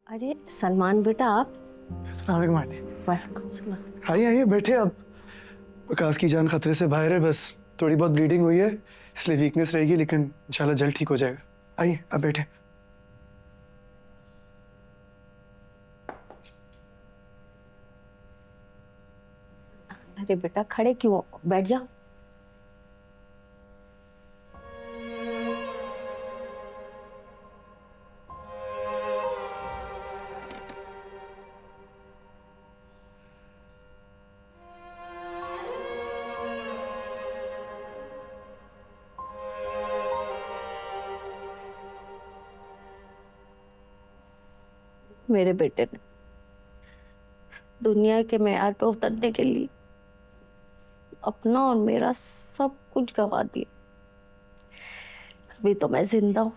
अरे सलमान बेटा आप। अस्सलाम वालेकुम आंटी। वालेकुम सलाम। आइए आइए बैठे। अब विकास की जान खतरे से बाहर है, बस थोड़ी बहुत ब्लीडिंग हुई है, इसलिए वीकनेस रहेगी, लेकिन इंशाल्लाह जल्द ठीक हो जाएगा। आइए अब बैठे। अरे बेटा खड़े क्यों हो? बैठ जाओ। मेरे बेटे ने दुनिया के मेयार पे उतरने के लिए अपना और मेरा सब कुछ गवा दिया। अभी तो मैं जिंदा हूँ,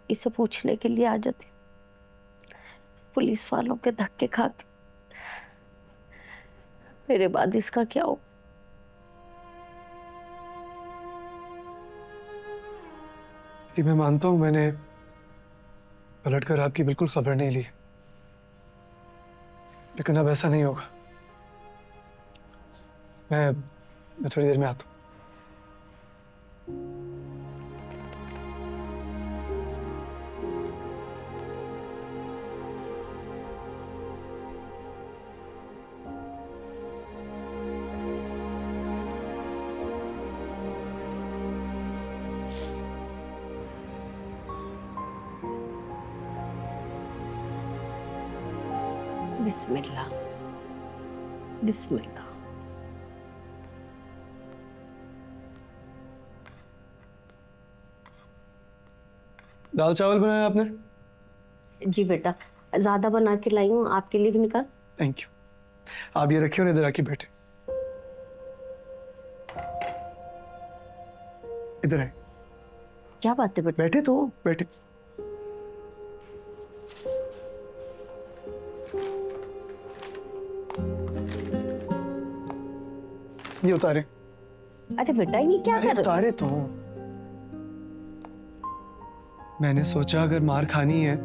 इसे पूछने के लिए आ जाती पुलिस वालों के धक्के खा के। मेरे बाद इसका क्या हो? कि मैं मानता हूँ मैंने पलटकर आपकी बिल्कुल खबर नहीं ली, लेकिन अब ऐसा नहीं होगा। मैं थोड़ी देर में आता हूँ। बिस्मिल्लाह बिस्मिल्लाह। दाल चावल बनाया आपने? जी बेटा, ज्यादा बना के लाई हूँ, आपके लिए भी निकाल। Thank you. आप ये रखिए और इधर आके बैठे। इधर आए। क्या बात है बेटा? बैठे तो बैठे। ये उतारे। अरे बेटा ये क्या कर रहे हो? उतारे तो। मैंने सोचा अगर मार खानी है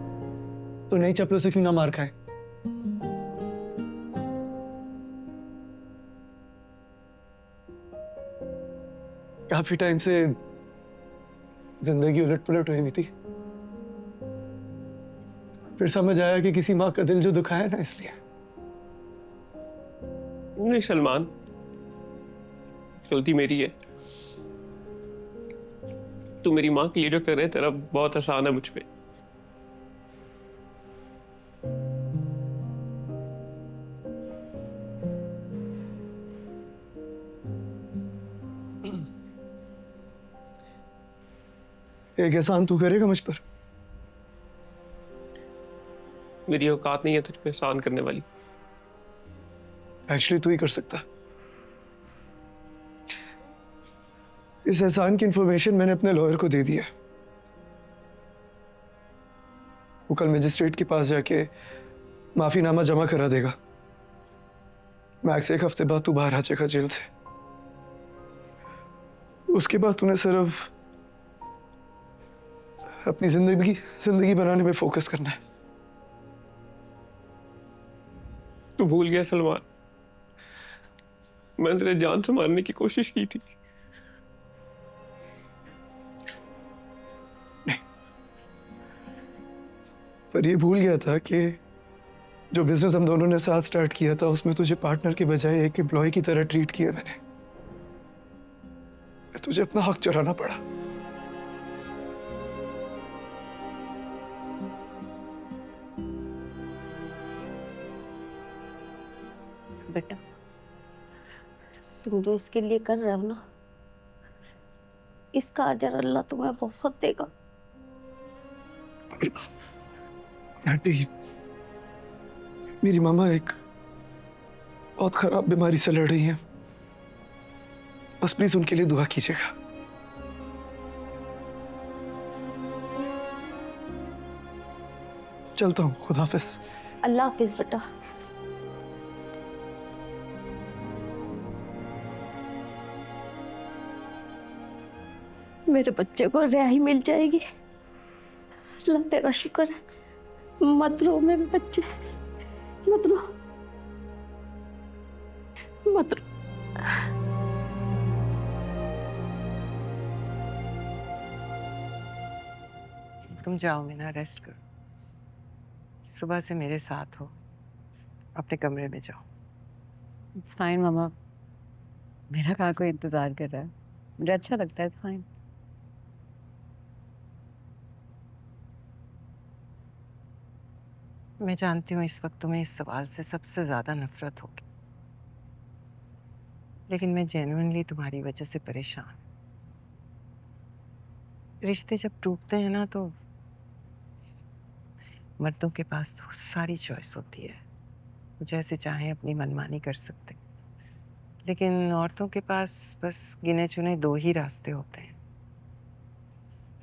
तो नई चप्पलों से क्यों ना मार खाए। काफी टाइम से जिंदगी उलट पुलट हुई हुई थी, फिर समझ आया कि किसी माँ का दिल जो दुखाया ना, इसलिए। नहीं सलमान, गलती मेरी है। तू मेरी माँ के लिए जो कर रहे तेरा बहुत आसान है मुझ पे। एक एहसान तू करेगा मुझ पर? मेरी औकात नहीं है तुझ पे एहसान करने वाली। एक्चुअली तू ही कर सकता। इस एहसान की इंफॉर्मेशन मैंने अपने लॉयर को दे दी है। वो कल मजिस्ट्रेट के पास जाके माफीनामा जमा करा देगा। मैक्स एक हफ्ते बाद तू बाहर आ जाएगा जेल से। उसके बाद तूने सिर्फ अपनी जिंदगी बनाने पे फोकस करना है। तू भूल गया सलमान, मैंने तेरे जान से मारने की कोशिश की थी। पर ये भूल गया था कि जो बिजनेस हम दोनों ने साथ स्टार्ट किया था उसमें तुझे पार्टनर के बजाय एक एम्प्लॉय की तरह ट्रीट किया मैंने। तुझे अपना हक चुराना पड़ा। बेटा तुम जो इसके लिए कर रहे हो ना, इसका अजर अल्लाह तुम्हें बहुत देगा। आंटी, मेरी मामा एक बहुत खराब बीमारी से लड़ रही हैं। बस प्लीज उनके लिए दुआ कीजिएगा। चलता हूँ, खुदा हाफिज। अल्लाह हाफिज बेटा। मेरे बच्चे को रिहाई मिल जाएगी। अल्लाह तेरा शुक्र है, मत रो मेरे बच्चे, मत रो, मत रो। तुम जाओ मीना, रेस्ट करो। सुबह से मेरे साथ हो, अपने कमरे में जाओ। फाइन मामा, मेरा कहाँ कोई इंतजार कर रहा है, मुझे अच्छा लगता है। फाइन। मैं जानती हूँ इस वक्त तुम्हें इस सवाल से सबसे ज्यादा नफरत होगी, लेकिन मैं जेन्युइनली तुम्हारी वजह से परेशान हूँ। रिश्ते जब टूटते हैं ना, तो मर्दों के पास तो सारी चॉइस होती है, वो जैसे चाहें अपनी मनमानी कर सकते, लेकिन औरतों के पास बस गिने चुने 2 ही रास्ते होते हैं।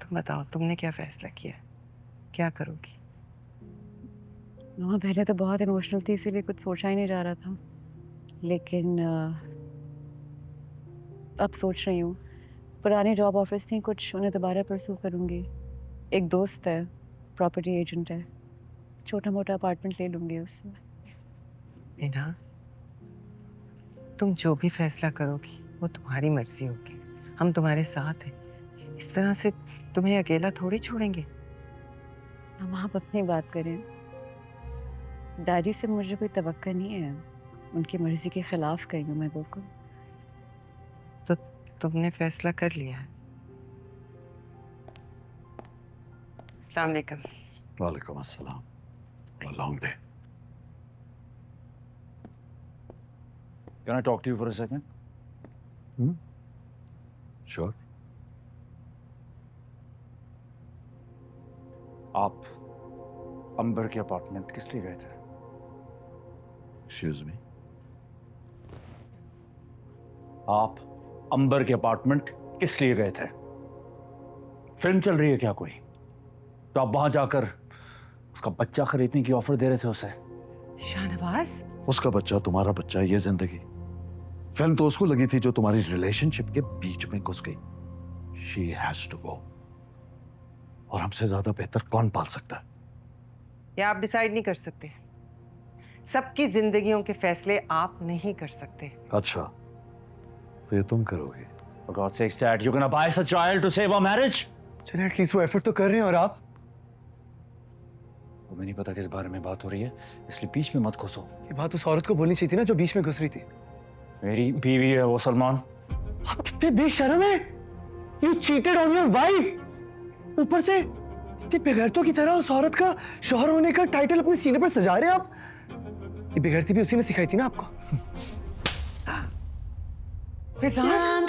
तुम बताओ, तुमने क्या फैसला किया, क्या करोगी? मामा पहले तो बहुत इमोशनल थी, इसीलिए कुछ सोचा ही नहीं जा रहा था, लेकिन अब सोच रही हूँ पुरानी जॉब ऑफर्स थी कुछ, उन्हें दोबारा परस्यू करूँगी। एक दोस्त है, प्रॉपर्टी एजेंट है, छोटा मोटा अपार्टमेंट ले लूँगी उससे। मीना, तुम जो भी फैसला करोगी वो तुम्हारी मर्जी होगी, हम तुम्हारे साथ हैं। इस तरह से तुम्हें अकेला थोड़ी छोड़ेंगे। मामा आप अपनी बात करें, डैडी से मुझे कोई तवक्का नहीं है, उनकी मर्जी के खिलाफ गई हूँ मैं बिल्कुल। तो तुमने फैसला कर लिया है। अस्सलाम वालेकुम। वालेकुम अस्सलाम। A long day. Can I talk to you for a second? Sure. आप अंबर के अपार्टमेंट किस लिए गए थे? Excuse me. आप अंबर के अपार्टमेंट किस लिए गए थे? फिल्म चल रही है क्या कोई? तो आप वहां जाकर उसका बच्चा खरीदने की ऑफर दे रहे थे उसे। शाहनवाज, उसका बच्चा तुम्हारा बच्चा, ये जिंदगी। फिल्म तो उसको लगी थी जो तुम्हारी रिलेशनशिप के बीच में घुस गई। She has to go. और हमसे ज्यादा बेहतर कौन पाल सकता है? ये आप डिसाइड नहीं कर सकते। सबकी जिंदगियों के फैसले आप नहीं कर सकते। अच्छा, तो ये तुम करोगे? For God's sakes, Dad, you're gonna buy us a child to save our marriage? चलिए एटलीस्ट वो एफर्ट तो कर रहे हैं। और आप? मुझे नहीं पता किस बारे में बात हो रही है, इसलिए बीच में मत घुसो। ये बात उस औरत को बोलनी चाहिए थी ना जो बीच में घुस रही थी। मेरी बीवी है वो, सलमान। आप कितने बेशर्म हैं। You cheated on your wife। ऊपर से इतनी बेगैरतों की तरह उस औरत का शौहर होने का टाइटल अपने सीने पर सजा रहे हैं आप। ये बेगैरती भी उसी ने सिखाई थी ना आपको। फिजान,